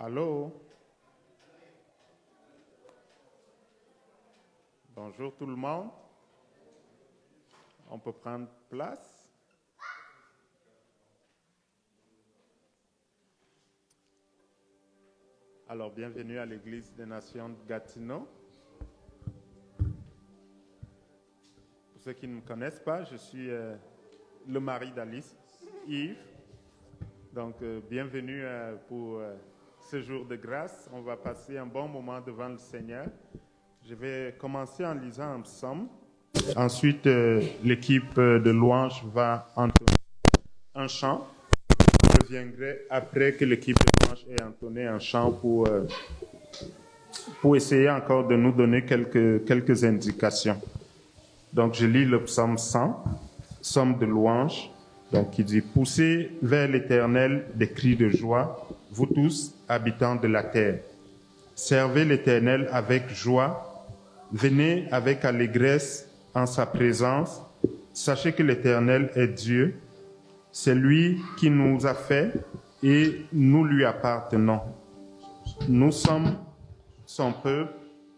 Allô? Bonjour tout le monde. On peut prendre place. Alors, bienvenue à l'Église des Nations de Gatineau. Pour ceux qui ne me connaissent pas, je suis le mari d'Alice, Yves. Donc, bienvenue pour ce jour de grâce. On va passer un bon moment devant le Seigneur. Je vais commencer en lisant un psaume. Ensuite, l'équipe de louange va entonner un chant. Je reviendrai après que l'équipe de louange ait entonné un chant pour essayer encore de nous donner quelques indications. Donc, je lis le psaume 100, psaume de louange, donc qui dit « Poussez vers l'Éternel des cris de joie, vous tous, habitants de la terre. Servez l'Éternel avec joie. Venez avec allégresse en sa présence. Sachez que l'Éternel est Dieu. C'est lui qui nous a fait et nous lui appartenons. Nous sommes son peuple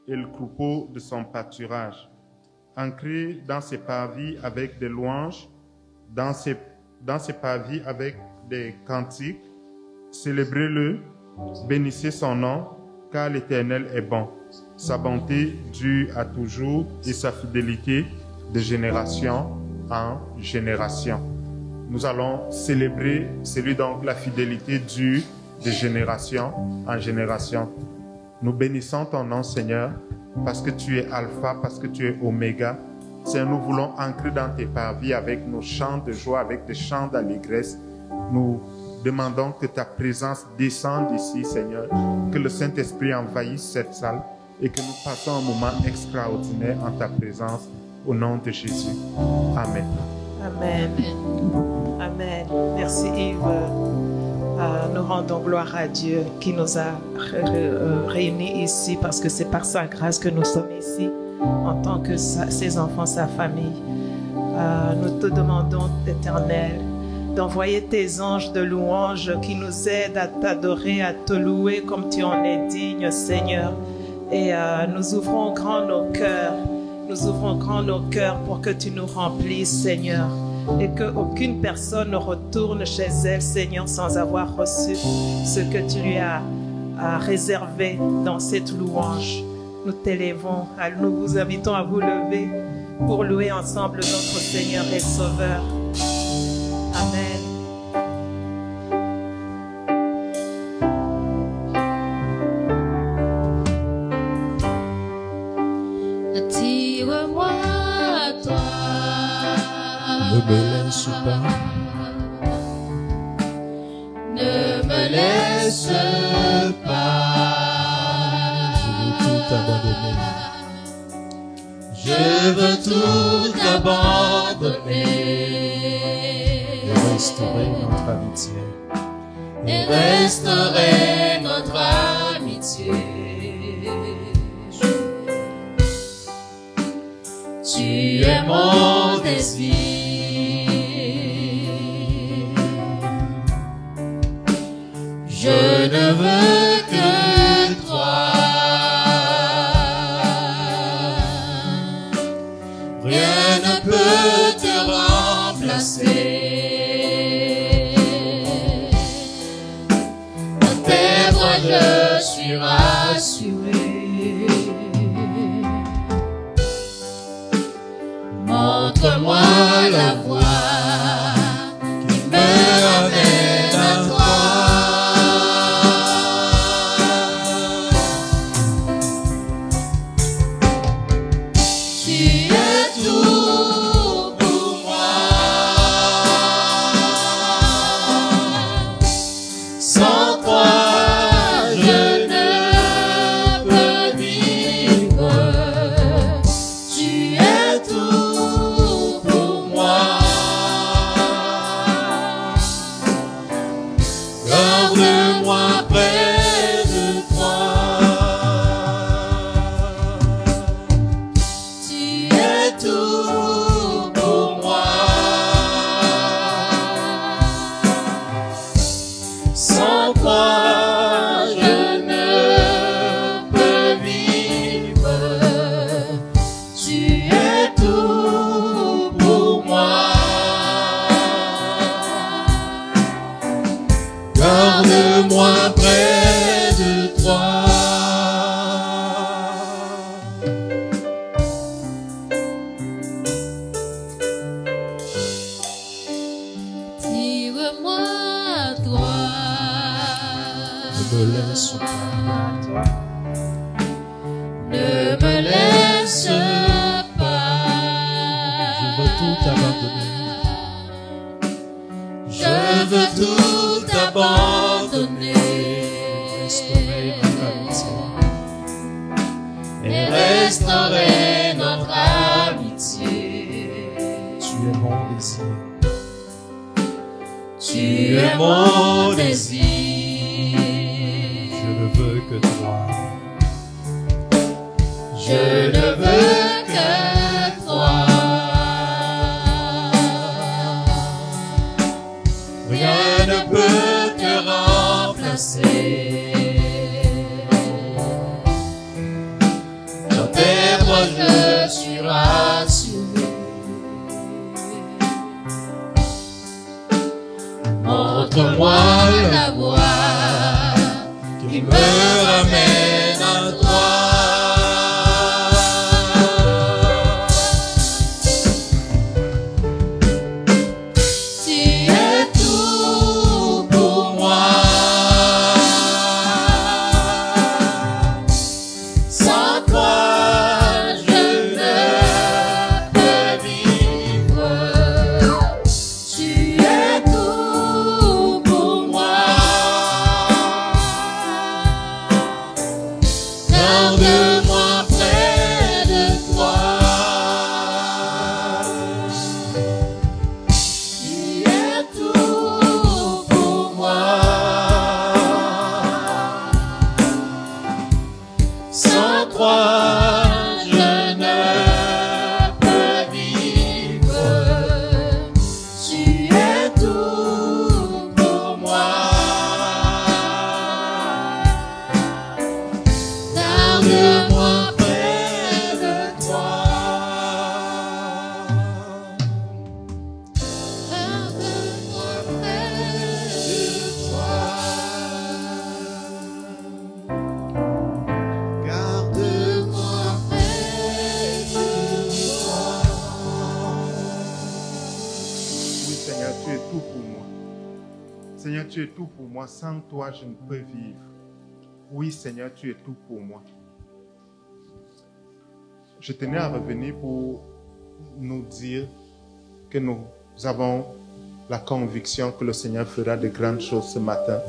et le troupeau de son pâturage. Ancrez dans ses parvis avec des louanges, dans ses parvis avec des cantiques. Célébrez-le, bénissez son nom, car l'Éternel est bon. Sa bonté dure à toujours et sa fidélité de génération en génération. Nous allons célébrer celui dont la fidélité dure de génération en génération. Nous bénissons ton nom, Seigneur, parce que tu es Alpha, parce que tu es Oméga. Seigneur, nous voulons ancrer dans tes parvis avec nos chants de joie, avec des chants d'allégresse. Nous demandons que ta présence descende ici, Seigneur, que le Saint-Esprit envahisse cette salle et que nous passons un moment extraordinaire en ta présence, au nom de Jésus. Amen. Amen. Amen. Merci Yves. Nous rendons gloire à Dieu qui nous a réunis ici parce que c'est par sa grâce que nous sommes ici en tant que ses enfants, sa famille. Nous te demandons, Éternel, d'envoyer tes anges de louange qui nous aident à t'adorer, à te louer comme tu en es digne, Seigneur. Et nous ouvrons grand nos cœurs. Nous ouvrons grand nos cœurs pour que tu nous remplisses, Seigneur. Et qu'aucune personne ne retourne chez elle, Seigneur, sans avoir reçu ce que tu lui as réservé dans cette louange. Nous t'élèvons, nous vous invitons à vous lever pour louer ensemble notre Seigneur et Sauveur. Amen. Attire-moi à toi. Ne me laisse pas. Ne me laisse pas. Je veux tout abandonner. Je veux tout abandonner. Et restaurer notre amitié. Et restaurer notre amitié. Tu es mon désir. Je ne veux que toi. Rien ne peut te remplacer. À tes bras je suis rassuré. Montre-moi la voie qui me ramène à toi. Tu es tout pour moi. Sans toi, je ne peux vivre. Tu es tout pour Tu es mon désir. Je ne veux que toi. Je ne veux que toi. Rien ne peut te remplacer. Dans tes bras je suis rassuré. Montre-moi la voie qui me ramène à toi. Tu es tout pour moi. Sans toi, je ne peux vivre. Tu es tout pour moi. Garde-moi près de toi. Tu es tout pour moi. Sans toi, je ne peux vivre. Tu es tout pour moi. Garde-moi près de toi. Garde-moi près de toi. Garde-moi près de toi. Oui, Seigneur, tu es tout pour moi. Seigneur, tu es tout pour moi. Sans toi, je ne peux vivre. Oui, Seigneur, tu es tout pour moi. Je tenais à revenir pour nous dire que nous avons la conviction que le Seigneur fera de grandes choses ce matin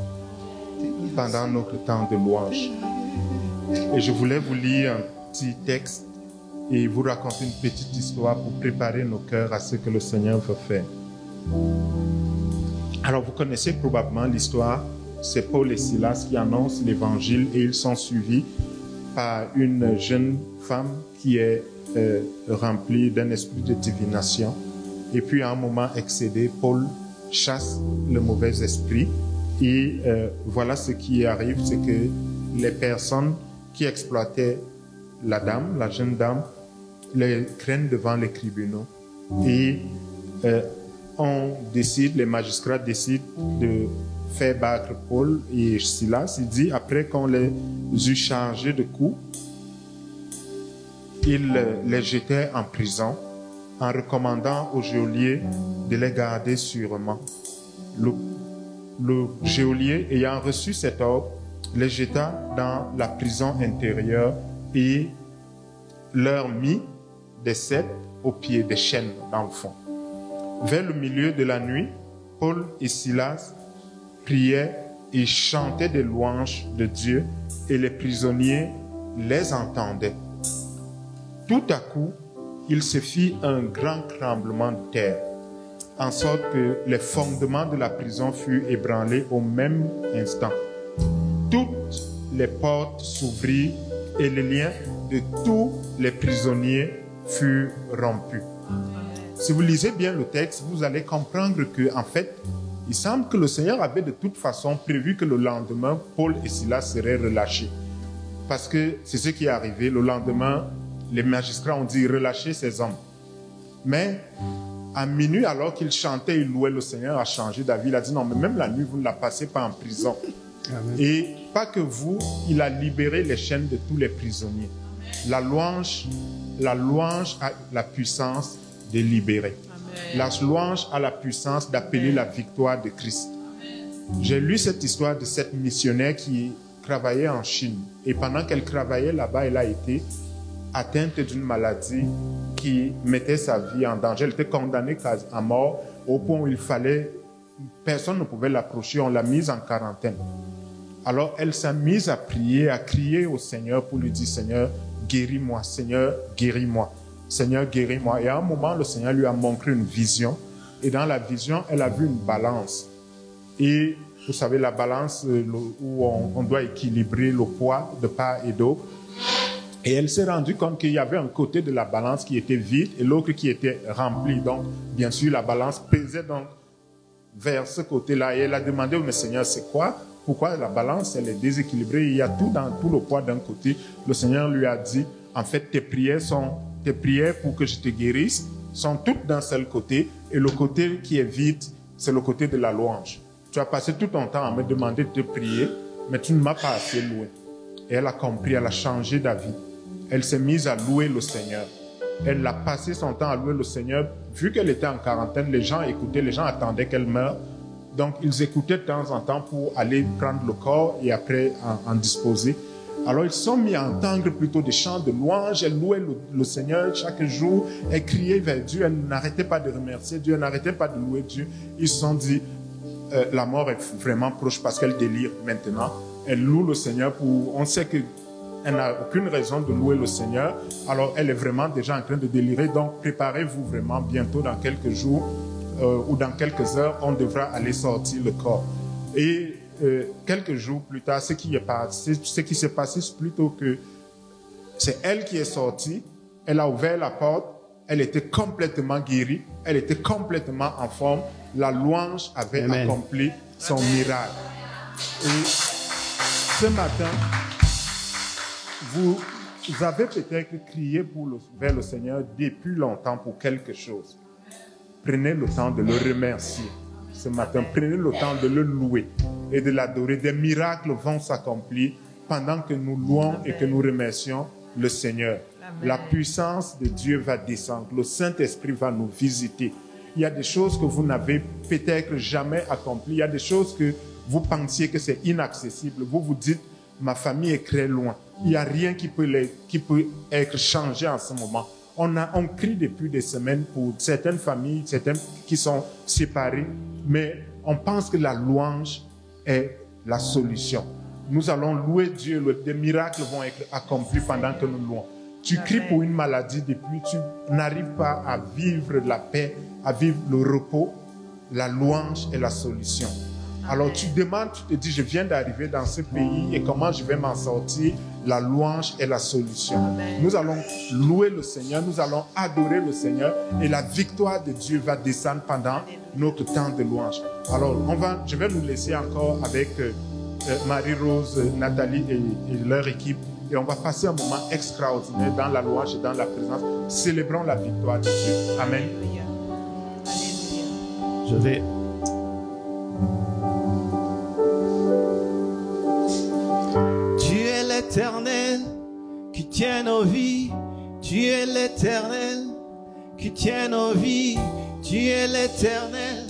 pendant notre temps de louange. Et je voulais vous lire un petit texte et vous raconter une petite histoire pour préparer nos cœurs à ce que le Seigneur veut faire. Alors, vous connaissez probablement l'histoire. C'est Paul et Silas qui annoncent l'évangile et ils sont suivis par une jeune femme qui est remplie d'un esprit de divination. Et puis, à un moment excédé, Paul chasse le mauvais esprit. Et voilà ce qui arrive, c'est que les personnes qui exploitaient la dame, la jeune dame, les craignent devant les tribunaux. Et les magistrats décident de faire battre Paul et Silas. Il dit, après qu'on les eut chargés de coups, il les jetait en prison en recommandant au geôlier de les garder sûrement. Le geôlier, ayant reçu cet ordre, les jeta dans la prison intérieure et leur mit des ceps au pied des chaînes dans le fond. Vers le milieu de la nuit, Paul et Silas priaient et chantaient des louanges de Dieu et les prisonniers les entendaient. Tout à coup, il se fit un grand tremblement de terre, en sorte que les fondements de la prison furent ébranlés au même instant. Toutes les portes s'ouvrirent et les liens de tous les prisonniers furent rompus. Si vous lisez bien le texte, vous allez comprendre que, en fait, il semble que le Seigneur avait de toute façon prévu que le lendemain, Paul et Silas seraient relâchés. Parce que c'est ce qui est arrivé. Le lendemain, les magistrats ont dit relâchez ces hommes. Mais à minuit, alors qu'il chantait, il louait le Seigneur, a changé d'avis. Il a dit non, mais même la nuit, vous ne la passez pas en prison. Amen. Et pas que vous, il a libéré les chaînes de tous les prisonniers. La louange a la puissance de libérer. Amen. La louange a la puissance d'appeler la victoire de Christ. J'ai lu cette histoire de cette missionnaire qui travaillait en Chine. Et pendant qu'elle travaillait là-bas, elle a été atteinte d'une maladie qui mettait sa vie en danger. Elle était condamnée à mort au point où personne ne pouvait l'approcher. On l'a mise en quarantaine. Alors elle s'est mise à prier, à crier au Seigneur pour lui dire Seigneur, guéris-moi, Seigneur, guéris-moi, Seigneur, guéris-moi. Et à un moment, le Seigneur lui a montré une vision. Et dans la vision, elle a vu une balance. Et vous savez, la balance où on doit équilibrer le poids de part et d'autre. Et elle s'est rendue compte qu'il y avait un côté de la balance qui était vide et l'autre qui était rempli. Donc, bien sûr, la balance pesait donc vers ce côté-là. Et elle a demandé au Seigneur, c'est quoi? Pourquoi la balance, elle est déséquilibrée? Il y a tout le poids d'un côté. Le Seigneur lui a dit, en fait, tes prières pour que je te guérisse sont toutes d'un seul côté. Et le côté qui est vide, c'est le côté de la louange. Tu as passé tout ton temps à me demander de te prier, mais tu ne m'as pas assez loué. Et elle a compris, elle a changé d'avis. Elle s'est mise à louer le Seigneur. Elle a passé son temps à louer le Seigneur. Vu qu'elle était en quarantaine, les gens écoutaient, les gens attendaient qu'elle meure. Donc, ils écoutaient de temps en temps pour aller prendre le corps et après en disposer. Alors, ils sont mis à entendre plutôt des chants de louange. Elle louait le Seigneur chaque jour. Elle criait vers Dieu. Elle n'arrêtait pas de remercier Dieu. Elle n'arrêtait pas de louer Dieu. Ils se sont dit, la mort est vraiment proche parce qu'elle délire maintenant. Elle loue le Seigneur on sait qu'elle n'a aucune raison de louer le Seigneur. Alors, elle est vraiment déjà en train de délirer. Donc, préparez-vous vraiment bientôt, dans quelques jours ou dans quelques heures, on devra aller sortir le corps. Et quelques jours plus tard, ce qui s'est passé, c'est plutôt que c'est elle qui est sortie. Elle a ouvert la porte. Elle était complètement guérie. Elle était complètement en forme. La louange avait accompli son miracle. Et ce matin, vous avez peut-être crié vers le Seigneur depuis longtemps pour quelque chose. Prenez le temps de le remercier ce matin. Prenez le temps de le louer et de l'adorer. Des miracles vont s'accomplir pendant que nous louons et que nous remercions le Seigneur. Amen. La puissance de Dieu va descendre. Le Saint-Esprit va nous visiter. Il y a des choses que vous n'avez peut-être jamais accomplies. Il y a des choses que vous pensiez que c'est inaccessible. Vous vous dites, ma famille est très loin. Il n'y a rien qui peut être changé en ce moment. On crie depuis des semaines pour certaines familles, certaines qui sont séparées, mais on pense que la louange est la solution. Nous allons louer Dieu, des miracles vont être accomplis pendant que nous louons. Tu cries pour une maladie depuis, tu n'arrives pas à vivre la paix, à vivre le repos. La louange est la solution. Alors tu demandes, tu te dis, je viens d'arriver dans ce pays et comment je vais m'en sortir? La louange est la solution. Amen. Nous allons louer le Seigneur, nous allons adorer le Seigneur et la victoire de Dieu va descendre pendant notre temps de louange. Alors je vais nous laisser encore avec Marie-Rose, Nathalie et leur équipe et on va passer un moment extraordinaire dans la louange et dans la présence. Célébrons la victoire de Dieu. Amen. Je vais... L'Éternel qui tient nos vies, tu es l'Éternel qui tient nos vies, tu es l'Éternel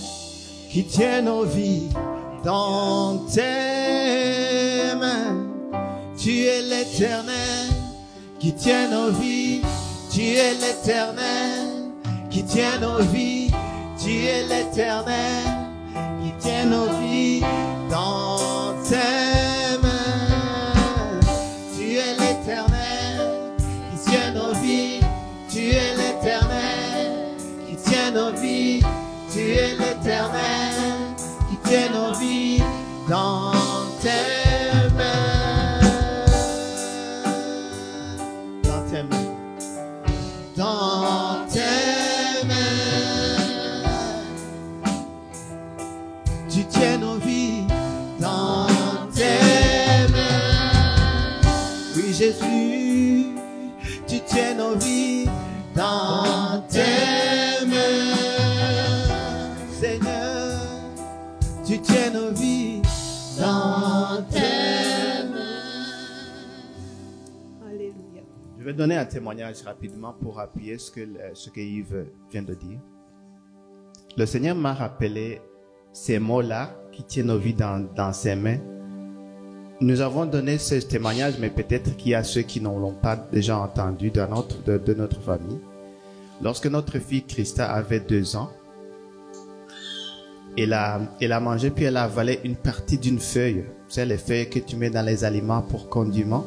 qui tient nos vies dans tes mains. Tu es l'Éternel qui tient nos vies, tu es l'Éternel qui tient nos vies, tu es l'Éternel qui tient nos vies dans tes mains. Tu es l'Éternel qui tient nos vies, tu es l'Éternel qui tient nos vies dans tes mains, dans tes mains, dans tes mains. Tu tiens nos vies dans tes mains. Oui, Jésus, tu tiens nos vies dans tes mains. Seigneur, tu tiens nos vies dans tes mains. Alléluia. Je vais donner un témoignage rapidement pour appuyer ce que Yves vient de dire. Le Seigneur m'a rappelé ces mots-là qui tiennent nos vies dans ses mains. Nous avons donné ce témoignage, mais peut-être qu'il y a ceux qui ne l'ont pas déjà entendu de notre famille. Lorsque notre fille Christa avait 2 ans, elle a mangé puis elle a avalé une partie d'une feuille. C'est les feuilles que tu mets dans les aliments pour condiment.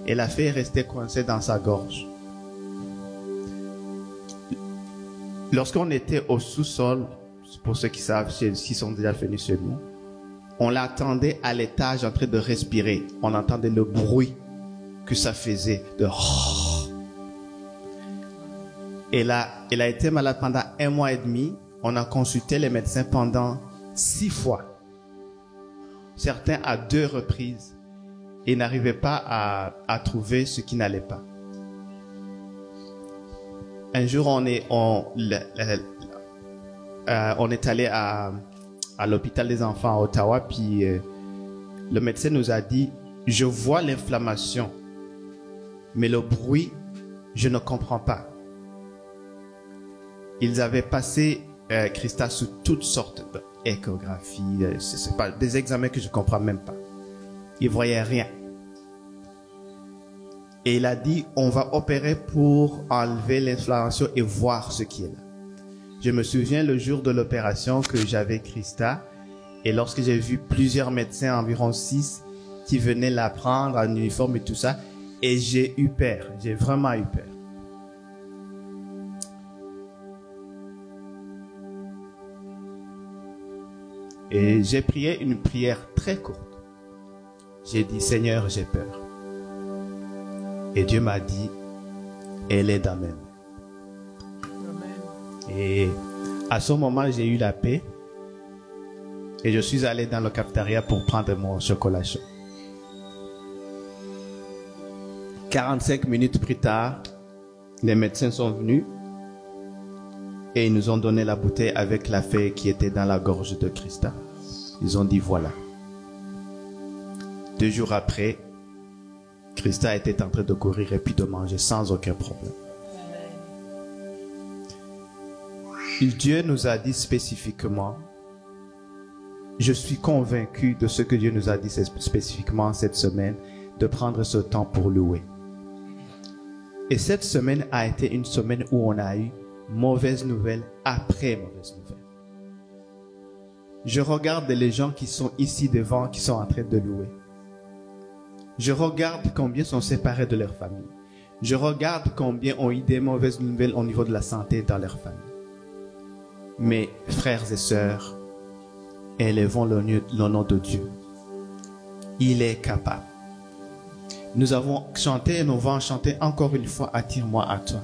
Et la feuille est restée coincée dans sa gorge. Lorsqu'on était au sous-sol, pour ceux qui savent, qui sont déjà venus chez nous, on l'attendait à l'étage en train de respirer. On entendait le bruit que ça faisait de... Et là, elle a été malade pendant 1 mois et demi. On a consulté les médecins pendant 6 fois. Certains à 2 reprises. Et n'arrivaient pas à trouver ce qui n'allait pas. Un jour, on est allé à l'hôpital des enfants à Ottawa, puis le médecin nous a dit, je vois l'inflammation, mais le bruit, je ne comprends pas. Ils avaient passé Christa sous toutes sortes d'échographies, c'est pas des examens que je comprends même pas. Ils voyaient rien. Et il a dit, on va opérer pour enlever l'inflammation et voir ce qui est là. Je me souviens le jour de l'opération que j'avais Christa, et lorsque j'ai vu plusieurs médecins, environ 6, qui venaient la prendre en uniforme et tout ça, et j'ai eu peur, j'ai vraiment eu peur. Et j'ai prié une prière très courte. J'ai dit, Seigneur, j'ai peur. Et Dieu m'a dit, elle est d'Amen. Et à ce moment, j'ai eu la paix. Et je suis allé dans le cafétéria pour prendre mon chocolat chaud. 45 minutes plus tard, les médecins sont venus et ils nous ont donné la bouteille avec la feuille qui était dans la gorge de Christa. Ils ont dit voilà. 2 jours après, Christa était en train de courir et puis de manger sans aucun problème. Dieu nous a dit spécifiquement, je suis convaincu de ce que Dieu nous a dit spécifiquement cette semaine, de prendre ce temps pour louer. Et cette semaine a été une semaine où on a eu mauvaise nouvelle après mauvaise nouvelle. Je regarde les gens qui sont ici devant, qui sont en train de louer. Je regarde combien sont séparés de leur famille. Je regarde combien ont eu des mauvaises nouvelles au niveau de la santé dans leur famille. Mes frères et sœurs, élevons le nom de Dieu. Il est capable. Nous avons chanté et nous allons chanter encore une fois, attire-moi à toi.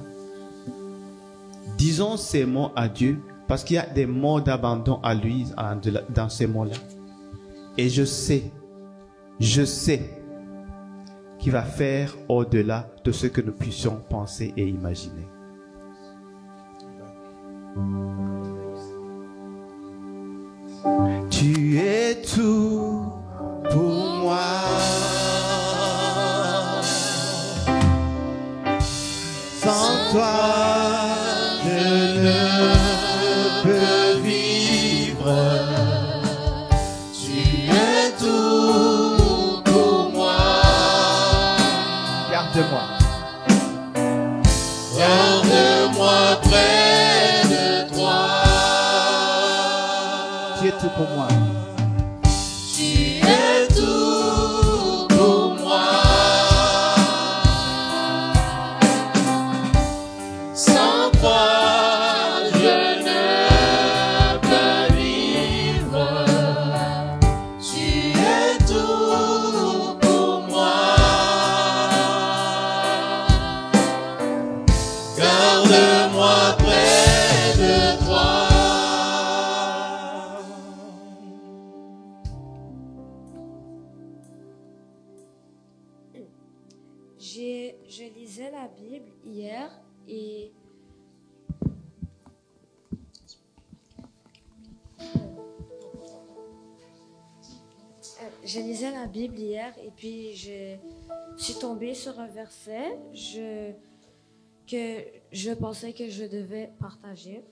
Disons ces mots à Dieu parce qu'il y a des mots d'abandon à lui dans ces mots-là. Et je sais qu'il va faire au-delà de ce que nous puissions penser et imaginer. Tu es tout pour moi. Sans toi, je ne peux vivre. Tu es tout pour moi. Garde-moi. Garde-moi près de toi. Tu es tout pour moi. Tu es tout pour moi. Sans toi, je ne peux vivre. Tu es tout pour moi. Garde-moi près de toi. Je lisais la Bible hier et puis je suis tombée sur un verset que je pensais que je devais partager.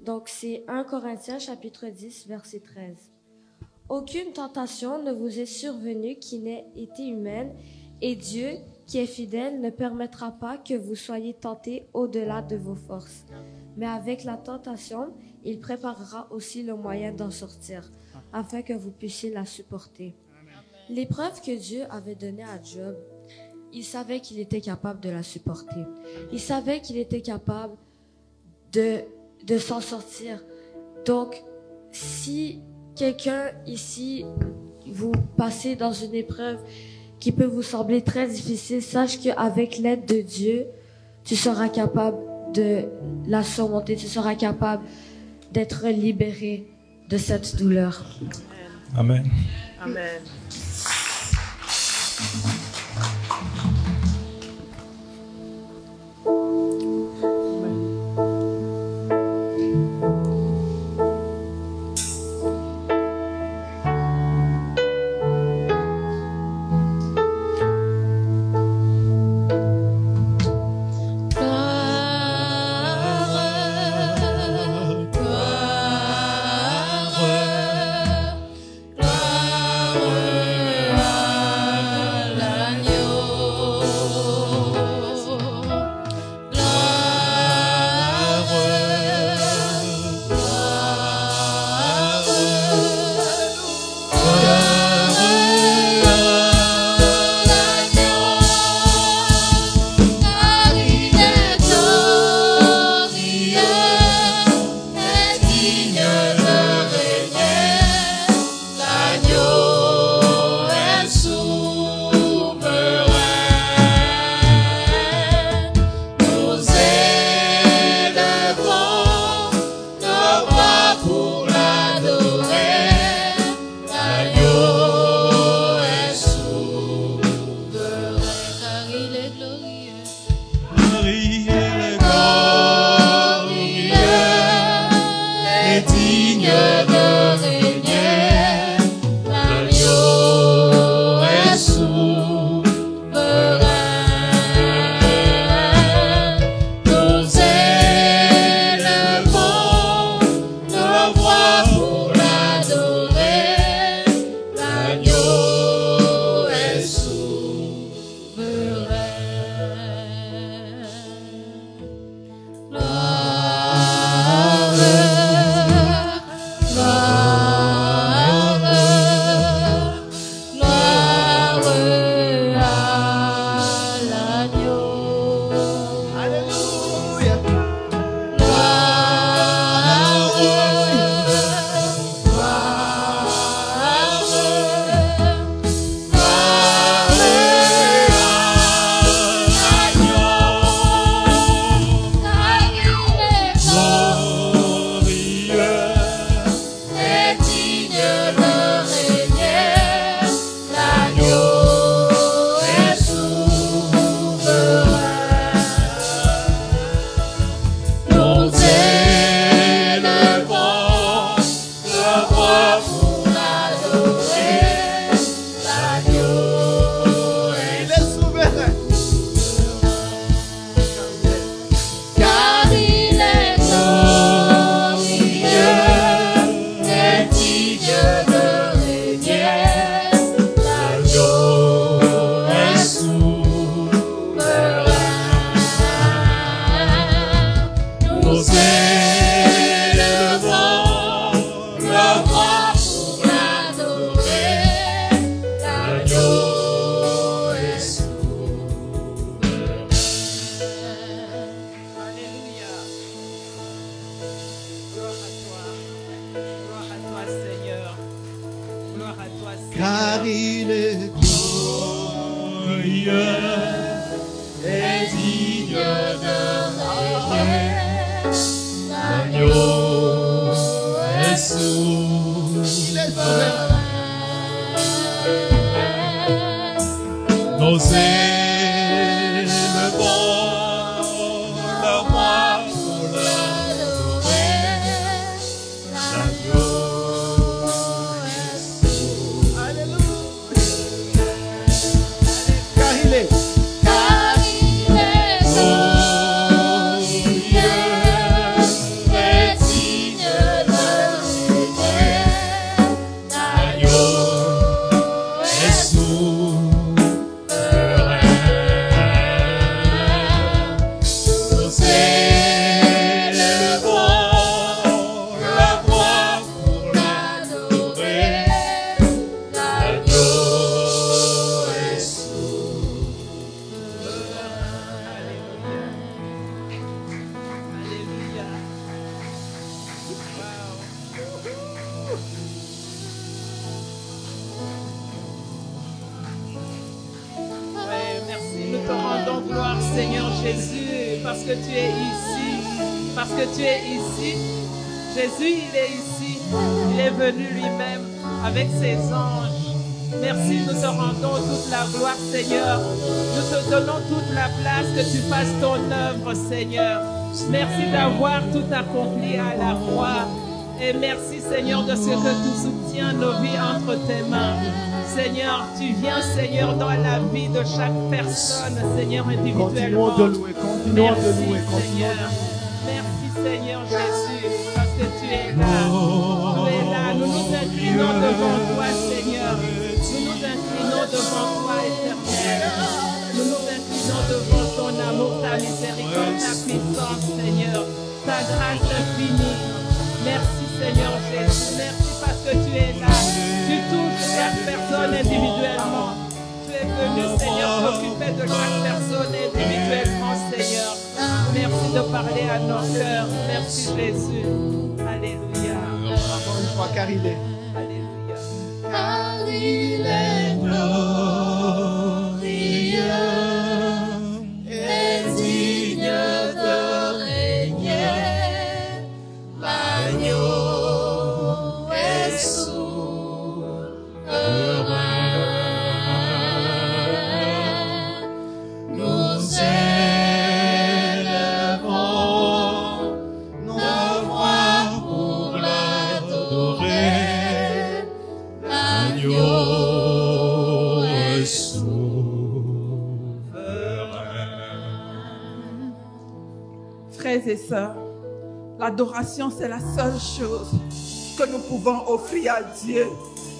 Donc c'est 1 Corinthiens chapitre 10 verset 13. Aucune tentation ne vous est survenue qui n'ait été humaine, et Dieu, qui est fidèle, ne permettra pas que vous soyez tentés au-delà de vos forces. Mais avec la tentation, il préparera aussi le moyen d'en sortir, afin que vous puissiez la supporter. L'épreuve que Dieu avait donnée à Job, il savait qu'il était capable de la supporter. Il savait qu'il était capable de s'en sortir. Donc, si quelqu'un ici, vous passez dans une épreuve qui peut vous sembler très difficile, sache qu'avec l'aide de Dieu, tu seras capable de la surmonter, tu seras capable d'être libéré de cette douleur. Amen. Amen. car il est glorieux et digne de régner. L'agneau est souverain. Nos ailes vont leur roi pour l'adorer. L'agneau est souverain. Alléluia. Car il est glorieux et digne de régner. L'agneau est souverain. Seigneur Jésus, parce que tu es ici. Parce que tu es ici. Jésus, il est ici. Il est venu lui-même avec ses anges. Merci, nous te rendons toute la gloire, Seigneur. Nous te donnons toute la place, que tu fasses ton œuvre, Seigneur. Merci d'avoir tout accompli à la croix. Et merci, Seigneur, de ce que tu soutiens nos vies entre tes mains. Seigneur, tu viens, Seigneur, dans la vie de chaque personne, Seigneur, individuellement. Continuons de louer, continuons de louer, Seigneur. Merci, Seigneur Jésus, parce que tu es là. Tu es là. Nous nous inclinons devant toi, Seigneur. Nous nous inclinons devant toi, Éternel. Nous nous inclinons devant ton amour, ta miséricorde, ta puissance, Seigneur. Ta grâce infinie. Merci, Seigneur Jésus. Merci parce que tu es là. Tu touches chaque personne individuellement. Tu es venu, Seigneur, t'occuper de chaque personne individuellement, Seigneur. Merci de parler à nos cœurs. Merci, Jésus. Alléluia. Encore une fois, car il est. Alléluia. Car il est glorieux et digne de régner. L'agneau est souverain. Nous élevons nos voix pour l'adorer. L'agneau est souverain. Frères et sœurs, l'adoration, c'est la seule chose que nous pouvons offrir à Dieu.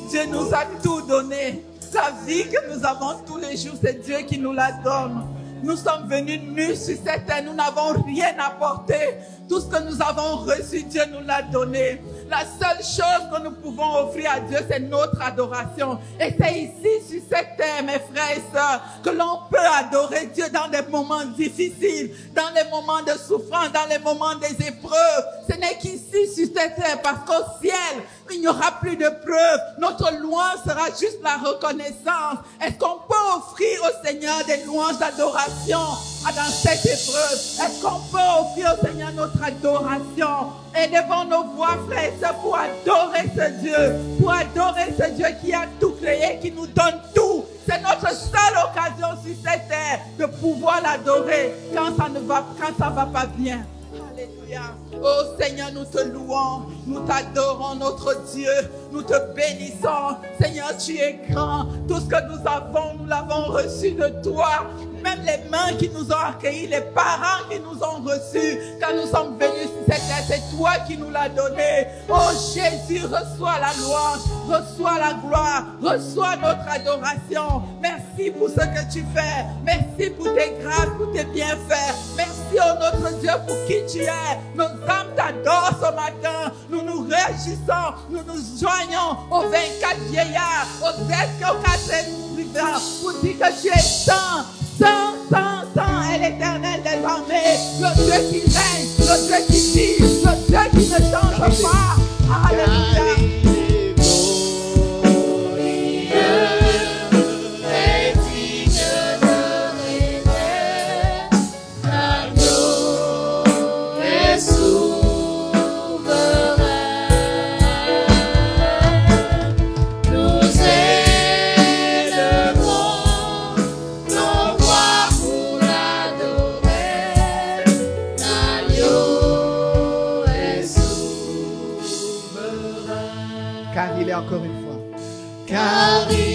Dieu nous a tout donné. La vie que nous avons tous les jours, c'est Dieu qui nous la donne. Nous sommes venus nus sur cette terre, nous n'avons rien apporté. Tout ce que nous avons reçu, Dieu nous l'a donné. La seule chose que nous pouvons offrir à Dieu, c'est notre adoration. Et c'est ici, sur cette terre, mes frères et sœurs, que l'on peut adorer Dieu dans des moments difficiles, dans les moments de souffrance, dans les moments des épreuves. Ce n'est qu'ici, sur cette terre, parce qu'au ciel, il n'y aura plus de preuves. Notre louange sera juste la reconnaissance. Est-ce qu'on peut offrir au Seigneur des louanges d'adoration dans cette épreuve? Est-ce qu'on peut offrir au Seigneur notre adoration? Élevons nos voix, frères et sœurs, pour adorer ce Dieu. Pour adorer ce Dieu qui a tout créé, qui nous donne tout. C'est notre seule occasion sur cette terre de pouvoir l'adorer quand ça ne va pas bien. Alléluia. Oh Seigneur, nous te louons, nous t'adorons, notre Dieu, nous te bénissons. Seigneur, tu es grand. Tout ce que nous avons, nous l'avons reçu de toi. Même les mains qui nous ont accueillis, les parents qui nous ont reçus, quand nous sommes venus sur cette terre, c'est toi qui nous l'as donné. Oh Jésus, reçois la louange, reçois la gloire, reçois notre adoration. Merci pour ce que tu fais. Merci pour tes grâces, pour tes bienfaits. Merci, oh notre Dieu, pour qui tu es. Nos âmes t'adorent ce matin. Nous nous réjouissons, nous nous joignons aux 24 vieillards, aux 4 vivants, pour dire que tu es saint. Saint, saint, saint est l'Éternel des armées, le Dieu qui règne, le Dieu qui vit, le Dieu qui ne change pas. Alléluia. Encore une fois. Car il